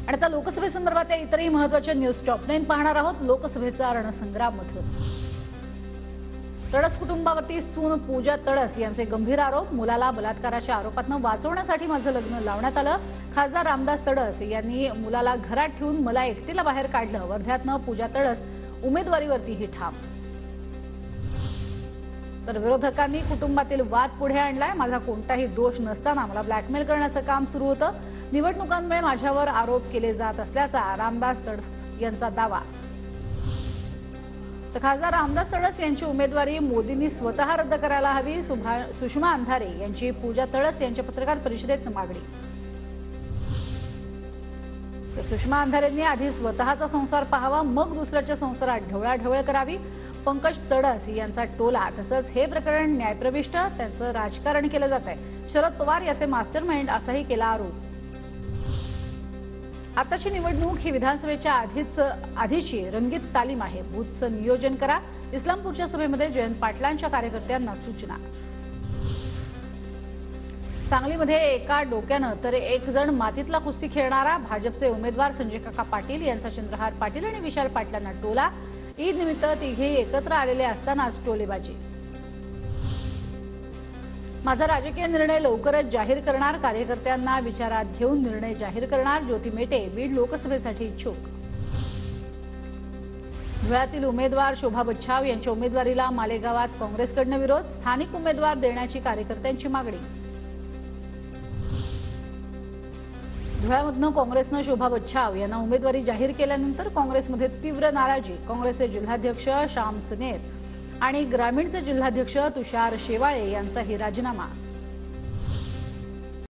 आणि आता लोकसभेसंदर्भात इतरही महत्त्वाच्या न्यूज टॉप 9 पाहणार आहोत। लोकसभेचा रणसंग्राम मधून तडस कुटुंबावरती सून पूजा तडस यांचे गंभीर आरोप। मुलाला बलात्काराच्या आरोपातून वाचवण्यासाठी माझं लग्न लावण्यात आलं। खासदार रामदास तडस यांनी मुलाला घरात ठेवून मला एकटीला बाहेर काढलं। वर्ध्यातनं पूजा तडस उमेदवारीवरतीही ठाम। तर विरोधकांनी कुटुंबातील वाद पुढे आणलाय। माझा कोणताही दोष नसताना मला ब्लॅकमेल करण्याचं काम सुरू होतं। निवडणुकांमुळे माझ्यावर आरोप केले जात असल्याचा रामदास तडस यांचा दावा। तर खासदार रामदास तडस यांची उमेदवारी मोदींनी स्वतः रद्द करायला हवी। सुषमा अंधारे यांची पूजा तडस यांच्या पत्रकार परिषदेत मागणी। सुषमा अंधारेंनी आधी स्वतःचा संसार पाहावा, मग दुसऱ्याच्या संसारात ढवळाढवळ करावी। पंकज तडस यांचा टोला तसंच हे प्रकरण न्यायप्रविष्ट, त्यांचं राजकारण केलं जात आहे। शरद पवार याचे मास्टरमाइंड असाही केला आरोप। आताची निवडणूक ही विधानसभेच्या आधीची रंगीत तालीम आहे। बूथचं नियोजन करा। इस्लामपूरच्या सभेमध्ये जयंत पाटलांच्या कार्यकर्त्यांना सूचना। सांगलीमध्ये एका डोक्यानं तर एक जण मातीतला कुस्ती खेळणारा भाजपचे उमेदवार संजय काका पाटील यांचा चंद्रहार पाटील आणि विशाल पाटलांना टोला। ईद निमित्त तिघे एकत्र आलेले असतानाच टोलेबाजी। माझा राजकीय निर्णय लवकरच जाहीर करणार। कार्यकर्त्यांना विचारात घेऊन निर्णय जाहीर करणार। ज्योती मेटे बीड लोकसभेसाठी इच्छुक। धुळ्यातील उमेदवार शोभा बच्छाव यांच्या उमेदवारीला मालेगावात काँग्रेसकडून विरोध। स्थानिक उमेदवार देण्याची कार्यकर्त्यांची मागणी। धुळ्यामधून काँग्रेसनं शोभा बच्छाव यांना उमेदवारी जाहीर केल्यानंतर काँग्रेसमध्ये तीव्र नाराजी। काँग्रेसचे जिल्हाध्यक्ष श्याम सनेर आणि ग्रामीणचे जिल्हाध्यक्ष तुषार शेवाळे यांचाही राजीनामा।